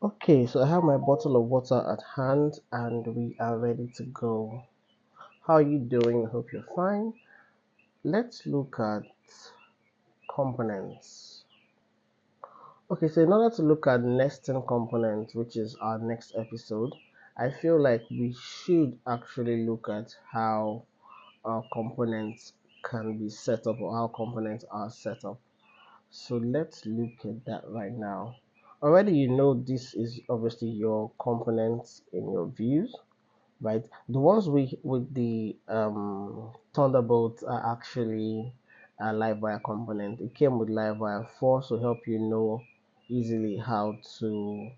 Okay, so I have my bottle of water at hand and we are ready to go. How are you doing? I hope you're fine. Let's look at components. Okay, so in order to look at nesting components, which is our next episode, I feel like we should actually look at how our components can be set up or how components are set up. So let's look at that right now. Already you know this is obviously your components in your views, right? The ones with the Thunderbolt are actually a livewire component. It came with livewire 4 to help you know easily how to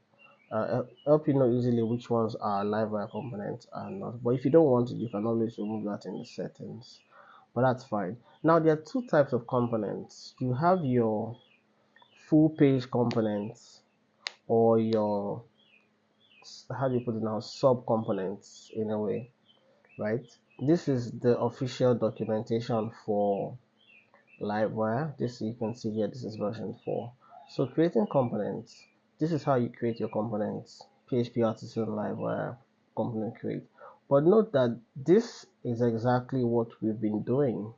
help you know easily which ones are livewire components and not. But if you don't want it, you can always remove that in the settings. But that's fine. Now there are two types of components. You have your full page components or your, how do you put it now, sub components in a way, right? This is the official documentation for livewire. This you can see here, this is version 4. So creating components, this is how you create your components. PHP artisan livewire component create. But note that this is exactly what we've been doing,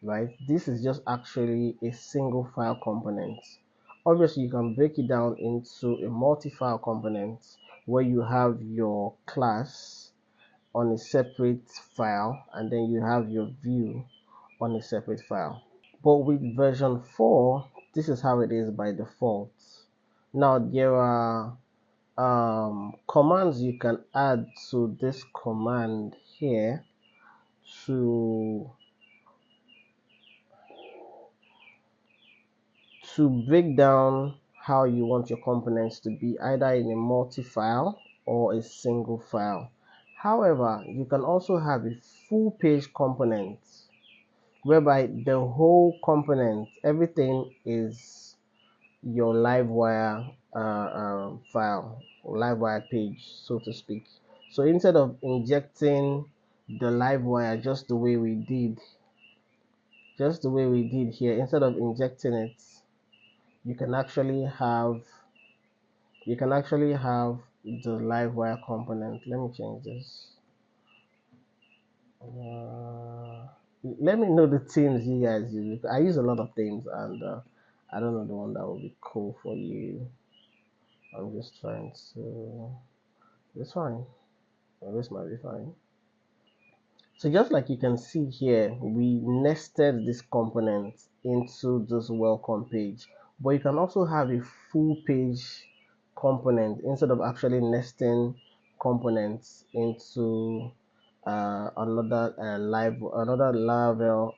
right? This is just actually a single file component. Obviously, you can break it down into a multi-file component where you have your class on a separate file and then you have your view on a separate file. But with version 4, this is how it is by default. Now there are commands you can add to this command here to break down how you want your components to be, either in a multi-file or a single file. However, you can also have a full page component whereby the whole component, everything is your livewire file, or livewire page, so to speak. So instead of injecting the livewire just the way we did here, instead of injecting it, you can actually have the livewire component. Let me change this. Let me know the themes you guys use. I use a lot of themes, and I don't know the one that will be cool for you. I'm just trying to. It's fine. Well, this might be fine. So just like you can see here, we nested this component into this welcome page, but you can also have a full page component instead of actually nesting components into another Laravel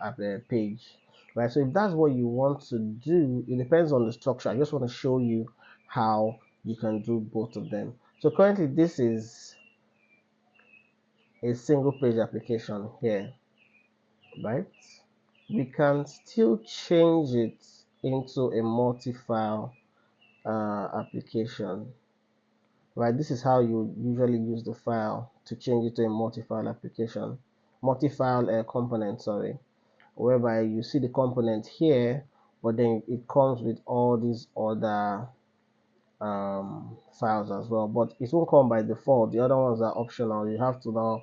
page, right? So if that's what you want to do, it depends on the structure. I just want to show you how you can do both of them. So currently this is a single page application here, right? We can still change it into a multi-file application, right? This is how you usually use the file to change it to a multi-file application, multi-file component, sorry, whereby you see the component here, but then it comes with all these other files as well, but it won't come by default. The other ones are optional. You have to now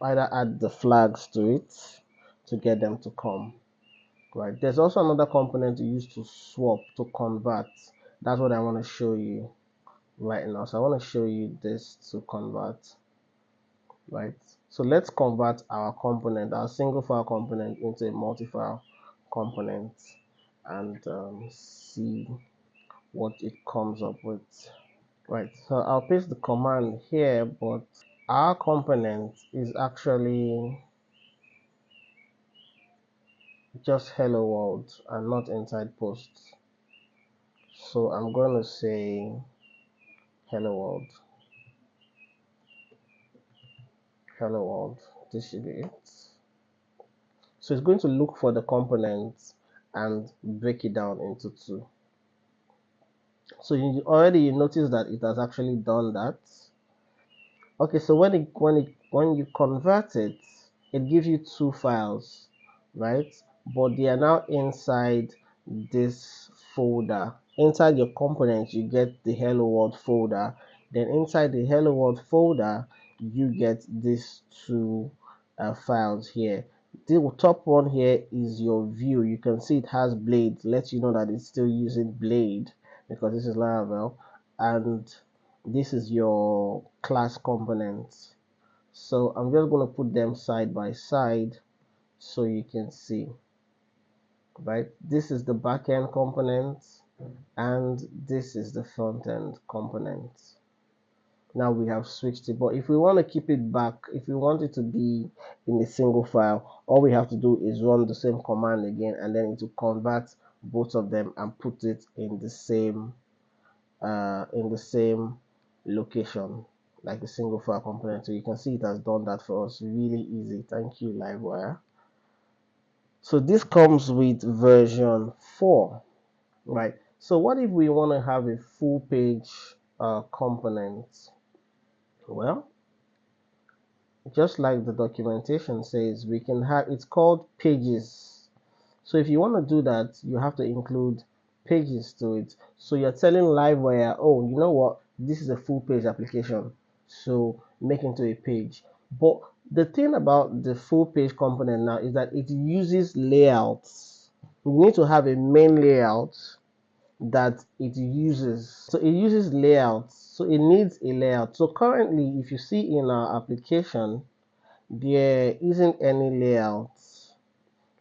either add the flags to it to get them to come, right? There's also another component you use to swap, to convert. That's what I want to show you right now. So I want to show you this to convert, right? So let's convert our component, our single file component, into a multi-file component and see what it comes up with. Right, so I'll paste the command here, but our component is actually just hello world and not inside posts. So I'm going to say hello world. Hello world. This should be it. So it's going to look for the components and break it down into two. So you notice that it has actually done that. Okay, so when you convert it, it gives you two files, right? But they are now inside this folder. inside your components you get the hello world folder. Then inside the hello world folder you get these two files here. The top one here is your view. You can see it has blade, lets you know that it's still using blade because this is Laravel. And this is your class components. So I'm just going to put them side by side so you can see. Right, this is the backend component and this is the front end component. Now we have switched it, but if we want to keep it back, if we want it to be in a single file, all we have to do is run the same command again, and then it will convert both of them and put it in the same location, like a single file component. So you can see it has done that for us really easy. Thank you, livewire. So this comes with version 4. Right, so what if we want to have a full page component? Well, just like the documentation says, we can have, it's called pages. So if you want to do that, you have to include pages to it. So you're telling livewire, oh, you know what, this is a full page application, so make it into a page. But the thing about the full page component now is that it uses layouts. You need to have a main layout that it uses. So it uses layouts, so it needs a layout. So currently, if you see in our application, there isn't any layouts,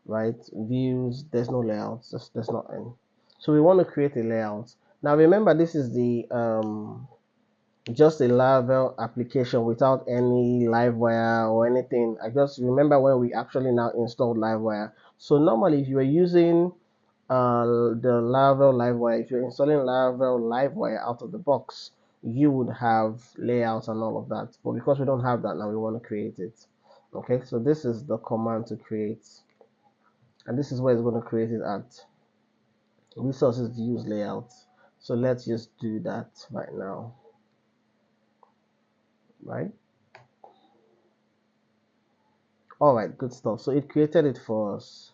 right? Views, there's no layouts, there's not any. So we want to create a layout. Now remember, this is the just a Laravel application without any livewire or anything. I just remember when we actually now installed livewire. So normally if you are using the Laravel livewire, if you're installing Laravel livewire out of the box, you would have layouts and all of that. But because we don't have that now, we want to create it. Okay, so this is the command to create, and this is where it's going to create it at. Resources views layouts. So let's just do that right now. Right. All right, good stuff. So it created it for us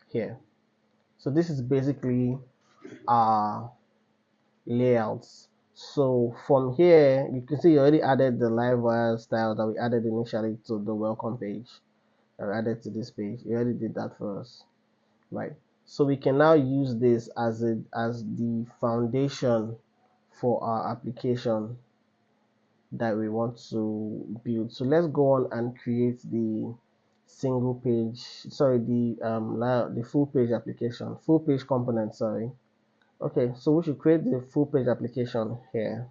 here. So this is basically our layouts. So from here, you can see you already added the livewire style that we added initially to the welcome page. I added to this page. You already did that for us, right? So we can now use this as the foundation for our application that we want to build. So let's go on and create the single page, sorry, the full page application, full page component, sorry. Okay, so we should create the full page application here.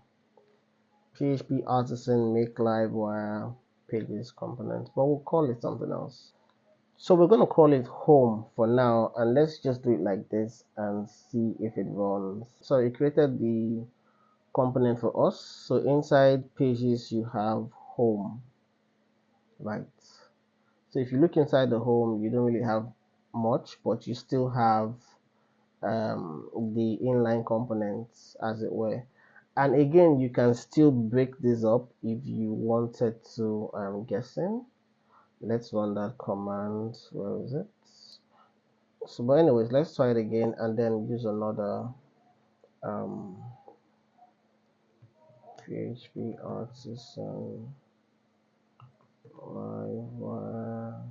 PHP artisan make livewire pages component, but we'll call it something else. So we're going to call it home for now, and let's just do it like this and see if it runs. So it created the component for us. So inside pages you have home, right? So if you look inside the home, you don't really have much, but you still have the inline components, as it were. And again, you can still break this up if you wanted to. I'm guessing. Let's run that command. Where is it? So, but anyways, let's try it again and then use another PHP artisan livewire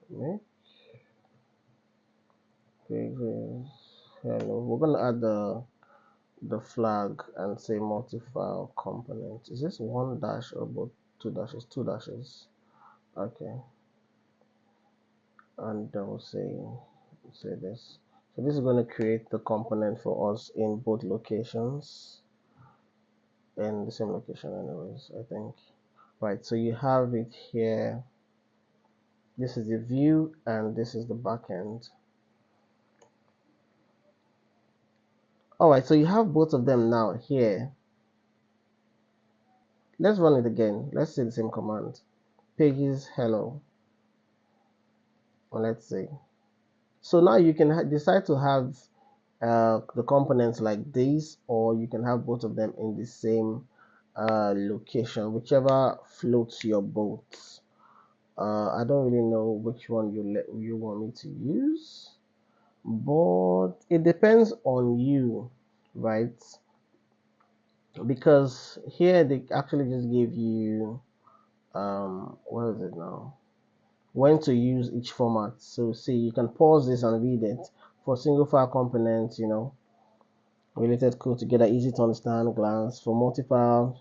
make pages. Hello. We're gonna add the flag and say multi-file component. Is this one dash or both two dashes? Two dashes. Okay. And we'll say this. So this is going to create the component for us in both locations, in the same location anyways, I think. Right, so you have it here. This is the view and this is the backend. Alright, so you have both of them now here. Let's run it again. Let's say the same command. Pages hello. Let's see. So now you can decide to have the components like this, or you can have both of them in the same location, whichever floats your boat. I don't really know which one you want me to use. but it depends on you, right? Because here they actually just give you what is it now, when to use each format. So see, you can pause this and read it. For single file components, related code together, easy to understand, glance. For multi-file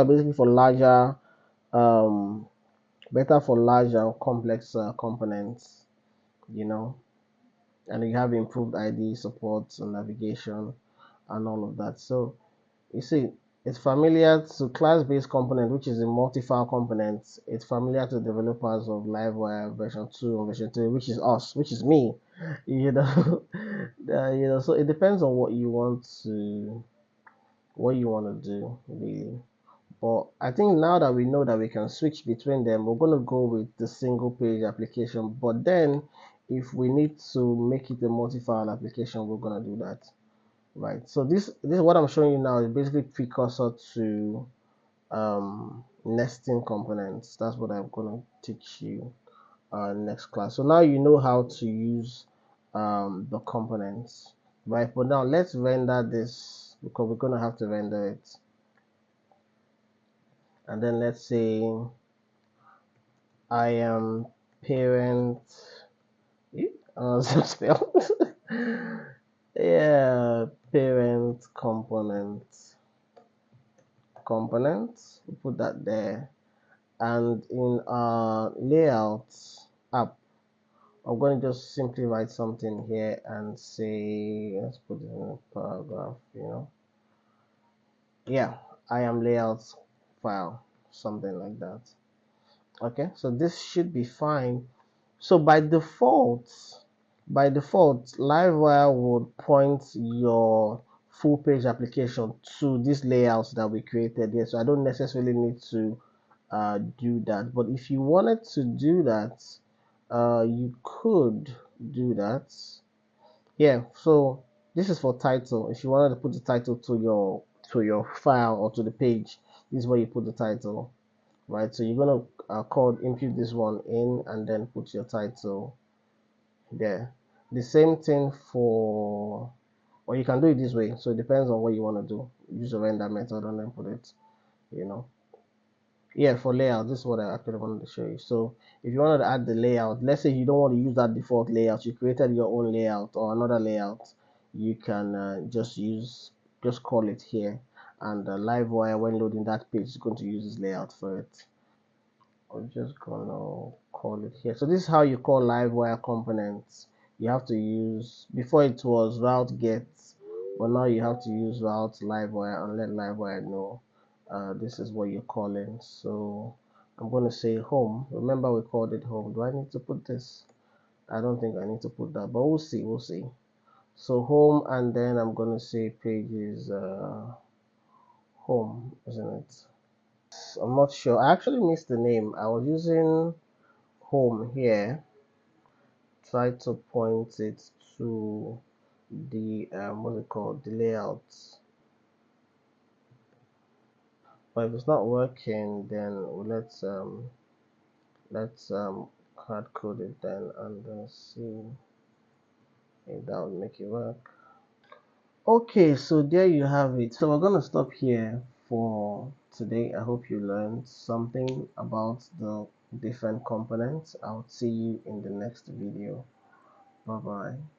basically for larger, um better for large and complex components, you know and you have improved ID support and navigation and all of that. So you see, it's familiar to class-based component, which is a multi-file component. It's familiar to developers of Livewire version 2 and version 3, which is us, which is me. You know, so it depends on what you want to do, really. But I think now that we know that we can switch between them, we're going to go with the single page application. But then, if we need to make it a multi-file application, we're going to do that. Right. So this what I'm showing you now is basically precursor to nesting components. That's what I'm going to teach you next class. So now you know how to use the components. Right. But now let's render this, because we're going to have to render it. And then let's say I am parent. Spell. Yeah, parent components. We put that there, and in our layout app, I'm going to just simply write something here and say, let's put it in a paragraph. Yeah, I am layout file, something like that. Okay, so this should be fine. So by default, Livewire would point your full page application to these layouts that we created here. So I don't necessarily need to do that. But if you wanted to do that, you could do that. Yeah. So this is for title. If you wanted to put the title to your file or to the page, this is where you put the title, right? So you're gonna impute this one in and then put your title there. The same thing or you can do it this way. So it depends on what you want to do. Use a render method and then put it, you know. Yeah, for layout, this is what I actually wanted to show you. So if you wanted to add the layout, let's say you don't want to use that default layout, you created your own layout or another layout, you can just call it here, and Livewire, when loading that page, is going to use this layout for it. I'm just gonna call it here. So this is how you call livewire components. You have to use, before it was route get, but now you have to use route livewire and let livewire know this is what you're calling. So I'm gonna say home. Remember we called it home. Do I need to put this? I don't think I need to put that, but we'll see. So home, and then I'm gonna say pages home, isn't it? I'm not sure. I actually missed the name. I was using home here. Try to point it to the what's it called, the layout. But if it's not working, then let's hard code it then and see if that would make it work. Okay, so there you have it. So we're gonna stop here for today. I hope you learned something about the different components. I'll see you in the next video. Bye bye.